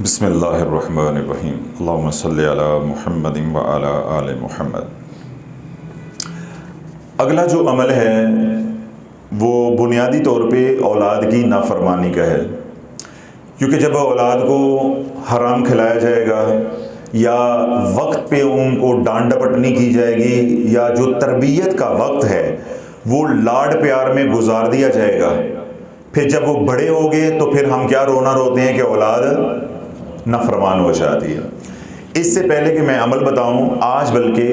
बिस्मिल्लाहिर्रहमानिर्रहीम अल्लाहुम्मा सल्लि अला मुहम्मदिन व अला आले मुहम्मद। अगला जो अमल है वो बुनियादी तौर पे औलाद की नाफरमानी का है, क्योंकि जब औलाद को हराम खिलाया जाएगा या वक्त पे उनको डांट डपटनी की जाएगी या जो तरबियत का वक्त है वो लाड प्यार में गुजार दिया जाएगा, फिर जब वो बड़े हो गए तो फिर हम क्या रोना रोते हैं कि औलाद नाफरमान हो जाती है। इससे पहले कि मैं अमल बताऊं, आज बल्कि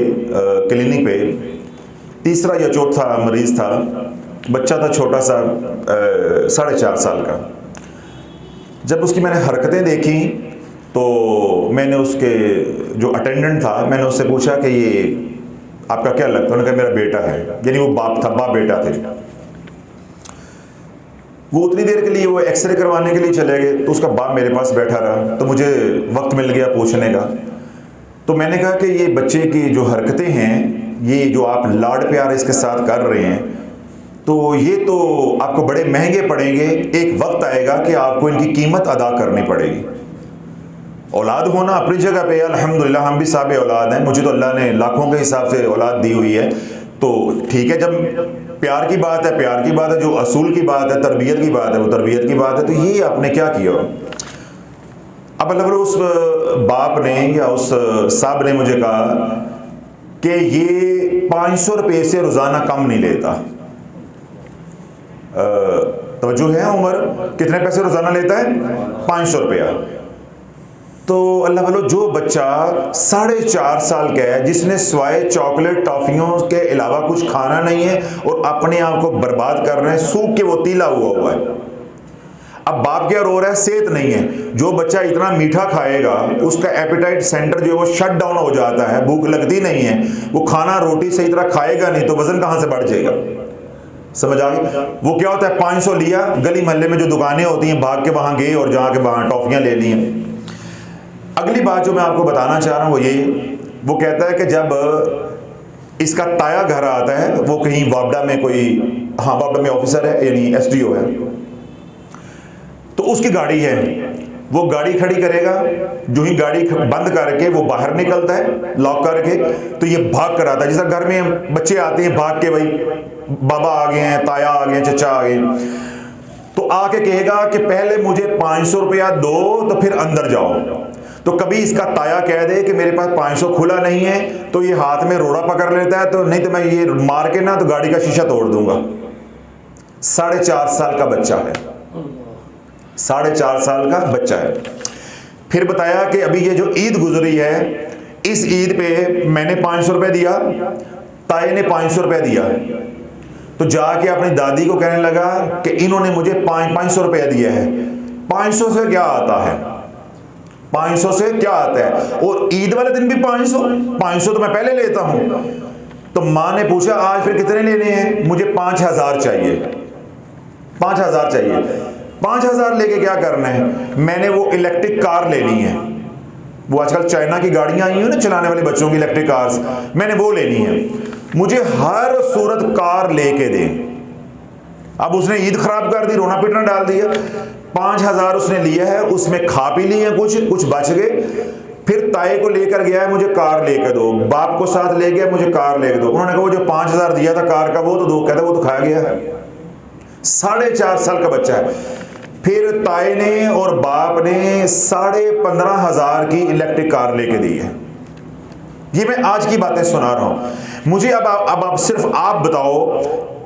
क्लिनिक पे तीसरा या चौथा मरीज़ था, बच्चा था छोटा सा 4.5 साल का। जब उसकी मैंने हरकतें देखी तो मैंने उसके जो अटेंडेंट था मैंने उससे पूछा कि ये आपका क्या लगता है? उन्होंने कहा मेरा बेटा है, यानी वो बाप था, बाप बेटा थे। वो उतनी देर के लिए वो एक्सरे करवाने के लिए चले गए तो उसका बाप मेरे पास बैठा रहा, तो मुझे वक्त मिल गया पूछने का। तो मैंने कहा कि ये बच्चे की जो हरकतें हैं, ये जो आप लाड प्यार इसके साथ कर रहे हैं, तो ये तो आपको बड़े महंगे पड़ेंगे। एक वक्त आएगा कि आपको इनकी कीमत अदा करनी पड़ेगी। औलाद होना अपनी जगह पे अल्हम्दुलिल्लाह, हम भी साहब औलाद हैं, मुझे तो अल्लाह ने लाखों के हिसाब से औलाद दी हुई है, तो ठीक है। जब प्यार की बात है प्यार की बात है, जो असूल की बात है तरबियत की बात है वो तरबियत की बात है। तो ये आपने क्या किया? अब अल्लाह उस बाप ने या उस साहब ने मुझे कहा कि ये 500 रुपये से रोज़ाना कम नहीं लेता। तवज्जो है उमर, कितने पैसे रोज़ाना लेता है? 500 रुपया। तो अल्लाह वालों, जो बच्चा 4.5 साल का है, जिसने स्वाय चॉकलेट टॉफियों के अलावा कुछ खाना नहीं है और अपने आप को बर्बाद कर रहे हैं, सूख के वो तीला हुआ है। अब बाप क्या रो रहा है? सेहत नहीं है। जो बच्चा इतना मीठा खाएगा उसका एपेटाइट सेंटर जो है वो शट डाउन हो जाता है, भूख लगती नहीं है, वो खाना रोटी सही तरह खाएगा नहीं तो वजन कहाँ से बढ़ जाएगा? समझ आ गई? वो क्या होता है, 500 लिया, गली मोहल्ले में जो दुकानें होती हैं भाग के वहाँ गए और जहाँ के वहाँ टॉफियाँ ले ली हैं। अगली बात जो मैं आपको बताना चाह रहा हूँ वो ये, वो कहता है कि जब इसका ताया घर आता है, वो कहीं वापडा में कोई, हाँ वापडा में ऑफिसर है यानी एसडीओ है, तो उसकी गाड़ी है, वो गाड़ी खड़ी करेगा, जो ही गाड़ी बंद करके वो बाहर निकलता है लॉक करके, तो ये भाग कर आता है। जैसा घर में बच्चे आते हैं भाग के, भाई बाबा आ गए हैं, ताया आ गए, चचा आ गए, तो आके कहेगा कि पहले मुझे 500 रुपया दो तो फिर अंदर जाओ। तो कभी इसका ताया कह दे कि मेरे पास 500 खुला नहीं है, तो ये हाथ में रोड़ा पकड़ लेता है, तो नहीं तो मैं ये मार के ना तो गाड़ी का शीशा तोड़ दूंगा। 4.5 साल का बच्चा है, 4.5 साल का बच्चा है। फिर बताया कि अभी ये जो ईद गुजरी है, इस ईद पे मैंने 500 रुपये दिया, ताए ने 500 रुपये दिया, तो जाके अपनी दादी को कहने लगा कि इन्होंने मुझे 500 रुपया दिया है। 500 से क्या आता है? 500 से क्या आता है? और ईद वाले दिन भी 500 तो मैं पहले लेता हूं। तो मां ने पूछा आज फिर कितने लेने हैं? मुझे 5000 चाहिए, 5000 चाहिए। 5000 लेके क्या करना है? मैंने वो इलेक्ट्रिक कार लेनी है, वो आजकल चाइना की गाड़ियां आई हैं ना चलाने वाले बच्चों की इलेक्ट्रिक कार्स, मैंने वो लेनी है, मुझे हर सूरत कार लेके दें। अब उसने ईद खराब कर दी, रोना पीटना डाल दिया। 5000 उसने लिया है, उसमें खा पी लिए कुछ बच गए, फिर ताए को लेकर गया है, मुझे कार लेकर दो, बाप को साथ ले गया, मुझे कार लेकर दो। उन्होंने कहा वो जो 5000 दिया था कार का वो तो दो, कहता वो तो खाया गया है। 4.5 साल का बच्चा है। फिर ताए ने और बाप ने 15,500 की इलेक्ट्रिक कार लेके दी है। ये मैं आज की बातें सुना रहा हूं। मुझे अब आप सिर्फ आप बताओ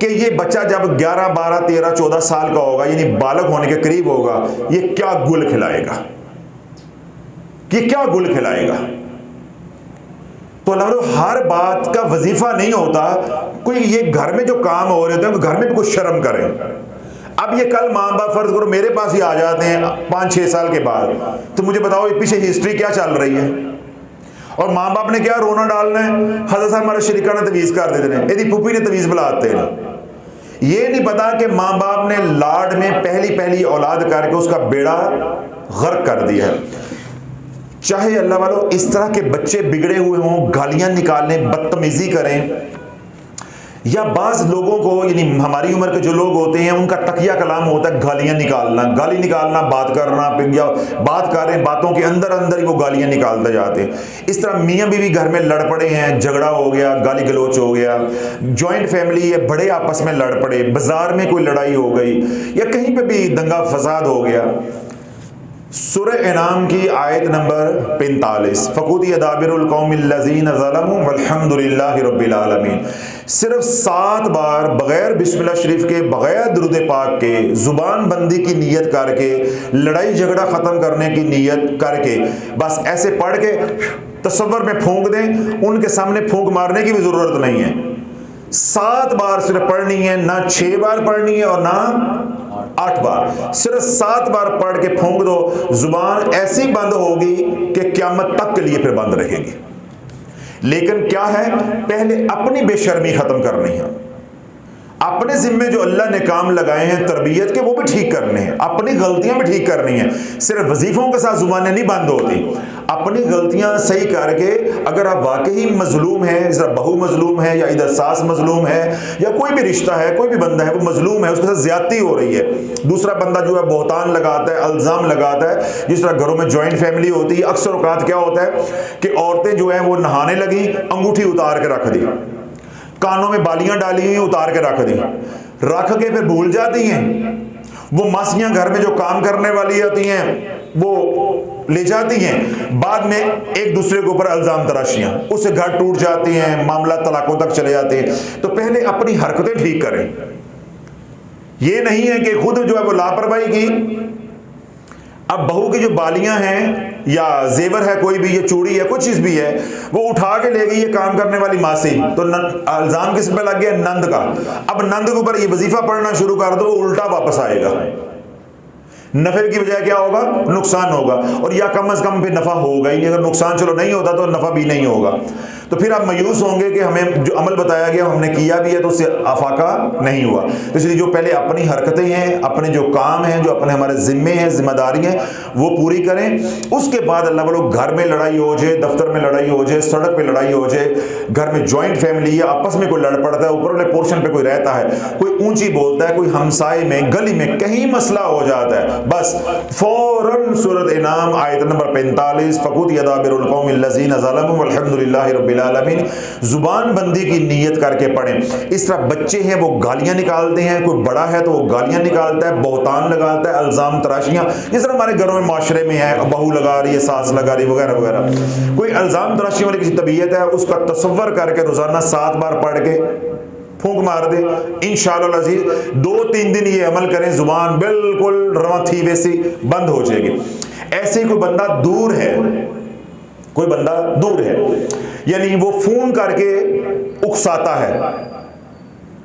कि ये बच्चा जब 11, 12, 13, 14 साल का होगा, यानी बालक होने के करीब होगा, ये क्या गुल खिलाएगा? ये क्या गुल खिलाएगा? तो अल्लाह, हर बात का वजीफा नहीं होता। कोई ये घर में जो काम हो रहे होते हैं घर में भी कुछ शर्म करें। अब ये कल माँ बाप फर्ज करो मेरे पास ही आ जाते हैं 5-6 साल के बाद, तो मुझे बताओ ये पीछे हिस्ट्री क्या चल रही है? और माँ बाप ने क्या रोना डालना है? हज़रत साहब हमारे शरीका ने तवीज़ कर देते हैं, यदि पुप्पी ने तवीज़ बुलाते हैं। ये नहीं पता कि माँ बाप ने लाड में पहली औलाद करके उसका बेड़ा गर्क कर दिया है। चाहे अल्लाह वालों इस तरह के बच्चे बिगड़े हुए हों, गालियां निकालें, बदतमीजी करें, या बाज लोगों को, यानी हमारी उम्र के जो लोग होते हैं, उनका तकिया कलाम होता है गालियां निकालना, गाली निकालना, बात करना, या बात कर रहे हैं बातों के अंदर अंदर ही वो गालियां निकालते जाते हैं। इस तरह मियाँ बीवी घर में लड़ पड़े हैं, झगड़ा हो गया, गाली गलोच हो गया, जॉइंट फैमिली है, बड़े आपस में लड़ पड़े, बाजार में कोई लड़ाई हो गई या कहीं पे भी दंगा फसाद हो गया। सूरह इनाम की आयत नंबर 45, फ़क़ूदी अदाबिरुल कौमिल्लज़ीना ज़लमू वल्हम्दुलिल्लाहि रब्बिल आलमीन। सिर्फ 7 बार बगैर बिस्मिल्लाह शरीफ के, बगैर दुरूद पाक के, ज़ुबान बंदी की नीयत करके, लड़ाई झगड़ा ख़त्म करने की नीयत करके, बस ऐसे पढ़ के तसव्वुर में फूंक दें। उनके सामने फूंक मारने की भी ज़रूरत नहीं है। 7 बार सिर्फ पढ़नी है, ना 6 बार पढ़नी है और ना 8 बार, सिर्फ 7 बार पढ़ के फूंक दो। जुबान ऐसी बंद होगी कि क़यामत तक के लिए फिर बंद रहेगी। लेकिन क्या है, पहले अपनी बेशर्मी खत्म करनी है। अपने जिम्मे जो अल्लाह ने काम लगाए हैं तरबियत के, वो भी ठीक करने हैं, अपनी गलतियां भी ठीक करनी है। सिर्फ वजीफों के साथ जुबानें नहीं बंद होती। अपनी गलतियां सही करके, अगर आप वाकई मजलूम हैं, जरा बहू मजलूम है या इधर सास मजलूम है या कोई भी रिश्ता है, कोई भी बंदा है वो मजलूम है, उसके साथ ज्यादती हो रही है, दूसरा बंदा जो है बहतान लगाता है, अल्जाम लगाता है। जिस तरह घरों में जॉइंट फैमिली होती है, अक्सर औकात क्या होता है कि औरतें जो है वो नहाने लगी, अंगूठी उतार के रख दी, कानों में बालियां डाली हुई उतार के रख दी, रख के फिर भूल जाती हैं। वो मासियां घर में जो काम करने वाली होती हैं वो ले जाती हैं, बाद में एक दूसरे के ऊपर इल्जाम तराशियां, उससे घर टूट जाती हैं, मामला तलाकों तक चले जाते हैं। तो पहले अपनी हरकतें ठीक करें। ये नहीं है कि खुद जो है वो लापरवाही की, अब बहू की जो बालियां हैं या जेवर है, कोई भी ये चूड़ी है, कुछ चीज भी है, वो उठा के ले गई ये काम करने वाली मासी, तो इल्जाम किस पे लग गया? नंद का। अब नंद के ऊपर ये वजीफा पढ़ना शुरू कर दो, वो उल्टा वापस आएगा। नफे की बजाय क्या होगा? नुकसान होगा। और या कम से कम फिर नफा होगा ही नहीं। अगर नुकसान चलो नहीं होता तो नफा भी नहीं होगा। तो फिर आप मायूस होंगे कि हमें जो अमल बताया गया हमने किया भी है तो उससे आफाका नहीं हुआ। तो इसलिए जो पहले अपनी हरकतें हैं, अपने जो काम हैं, जो अपने हमारे जिम्मे हैं, जिम्मेदारी हैं, वो पूरी करें। उसके बाद अल्लाह वालों घर में लड़ाई हो जाए, दफ्तर में लड़ाई हो जाए, सड़क पे लड़ाई हो जाए, घर में जॉइंट फैमिली है, आपस में कोई लड़ पड़ता है, ऊपर वाले पोर्शन पे कोई रहता है, कोई ऊंची बोलता है, कोई हमसाए में, गली में कहीं मसला हो जाता है, बस फौरन सूरत इनाम आयत नंबर 45, फ़क़ूदी अदाबिरुल कौमिल्लज़ीना ज़लमू वल्हम्दुलिल्लाहि रब्बिल आलमीन, जुबान बंदी की नीयत करके पढ़ें। इस तरह बच्चे हैं वो गालियां निकालते हैं, कोई बड़ा है तो वो गालियां निकालता है, बहतान लगाता है, इल्जाम तराशियां, जिस तरह हमारे घरों में माशरे में है, बहू लगा रही है, सास लगा रही है, वगैरह वगैरह। कोई इल्जाम तराशी वाली किसी तबीयत है, उसका तसव्वुर करके रोजाना 7 बार पढ़ के फूंक मार दे। इंशाअल्लाह अज़ीज़ 2-3 दिन ये अमल करें, जुबान बिल्कुल रवां थी वैसी बंद हो जाएगी। ऐसे कोई बंदा दूर है, कोई बंदा दूर है, यानी वो फोन करके उकसाता है,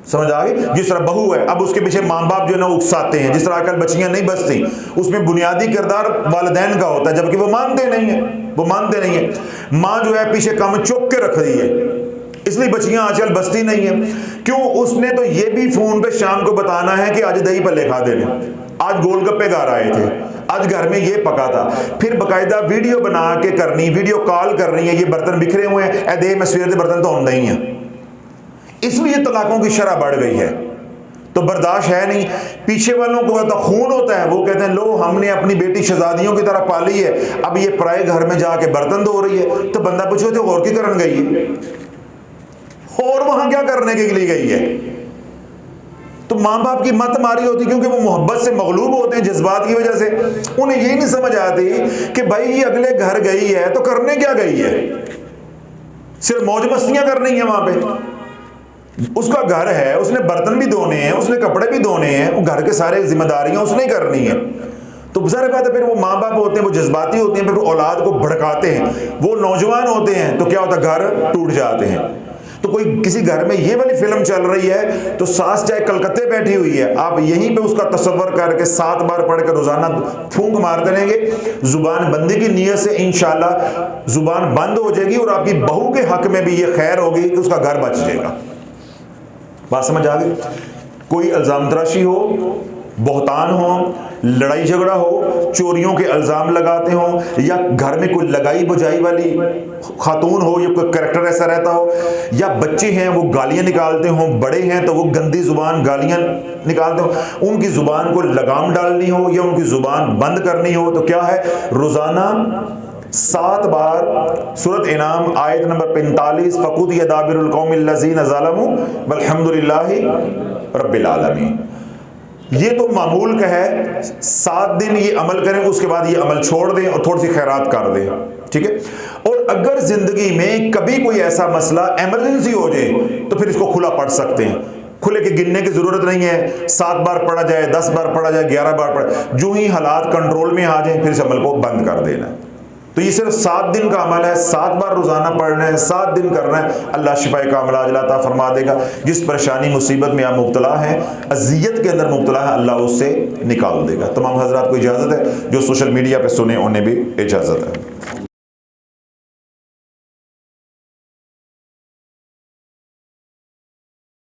समझ आ गई? जिस तरह बहू है, अब उसके पीछे माँ बाप जो है ना उकसाते हैं, जिस तरह आजकल बच्चियां नहीं बचती, उसमें बुनियादी किरदार वालिदैन का होता है, जबकि वो मानते नहीं है, वो मानते नहीं है। माँ जो है पीछे काम चुप के रख दी है, इसलिए बच्चियां आजकल बचती नहीं है। क्यों? उसने तो ये भी फोन पे शाम को बताना है कि आज दही पल्ले खा देने, आज गोलगप्पे घर आए थे, आज घर में ये पका था, फिर बकायदा वीडियो बना के करनी, वीडियो कॉल करनी है, ये बर्तन बिखरे हुए हैं, ए दे मैं सवेर के बर्तन तो नहीं है। इसलिए तलाकों की शरह बढ़ गई है, तो बर्दाश्त है नहीं। पीछे वालों को तो खून होता है, वो कहते हैं लो हमने अपनी बेटी शहजादियों की तरह पाली है, अब ये पराए घर में जाके बर्तन धो रही है। तो बंदा पूछो तो और की करन गई है, और वहां क्या करने के लिए गई है? तो माँ बाप की मत मारी होती, क्योंकि वो मोहब्बत से मगलूब होते हैं, जज्बात की वजह से। उन्हें ये नहीं समझ आती कि भाई ये अगले घर गई है तो करने क्या गई है, सिर्फ मौज मस्तियां करनी है वहां पे। उसका घर है, उसने बर्तन भी धोने हैं, उसने कपड़े भी धोने हैं, वो घर के सारे जिम्मेदारियां उसने करनी है। तो ज़ाहिर बात है फिर वो माँ बाप होते हैं, वो जज्बाती होते हैं, फिर वो औलाद को भड़काते हैं, वो नौजवान होते हैं, तो क्या होता है घर टूट जाते हैं। तो कोई किसी घर में ये वाली फिल्म चल रही है तो सास चाहे कलकत्ते बैठी हुई है, आप यहीं पे उसका तसव्वुर करके 7 बार पढ़ कर रोजाना फूंक मारते रहेंगे, जुबान बंदी की नीयत से इंशाल्लाह जुबान बंद हो जाएगी और आपकी बहू के हक में भी ये खैर होगी कि उसका घर बच जाएगा। बात समझ आ गई? कोई इल्जाम तराशी हो, बहतान हो, लड़ाई झगड़ा हो, चोरियों के इल्ज़ाम लगाते हो, या घर में कोई लगाई बुझाई वाली खातून हो, या कोई करैक्टर ऐसा रहता हो, या बच्चे हैं वो गालियां निकालते हो, बड़े हैं तो वो गंदी जुबान गालियां निकालते हो, उनकी जुबान को लगाम डालनी हो या उनकी जुबान बंद करनी हो, तो क्या है, रोजाना 7 बार सूरत इनाम आयत नंबर 45 फ़क़ुद यदाबिरुल कौमिल लज़ीना ज़लमू वल्हम्दुलिल्लाहि रब्बिल आलमीन, ये तो मामूल का है। 7 दिन ये अमल करें, उसके बाद ये अमल छोड़ दें और थोड़ी सी खैरात कर दें, ठीक है। और अगर जिंदगी में कभी कोई ऐसा मसला इमरजेंसी हो जाए तो फिर इसको खुला पढ़ सकते हैं, खुले के गिनने की जरूरत नहीं है, 7 बार पढ़ा जाए, 10 बार पढ़ा जाए, 11 बार पढ़ा, जो ही हालात कंट्रोल में आ जाए फिर इस अमल को बंद कर देना। तो ये सिर्फ 7 दिन का अमल है, 7 बार रोजाना पढ़ना है, 7 दिन करना है, अल्लाह शिफा कामिला अता फरमा देगा। जिस परेशानी मुसीबत में आप मुब्तला हैं, अजियत के अंदर मुब्तला है, अल्लाह उससे निकाल देगा। तमाम हजरात को इजाज़त है, जो सोशल मीडिया पे सुने उन्हें भी इजाज़त है।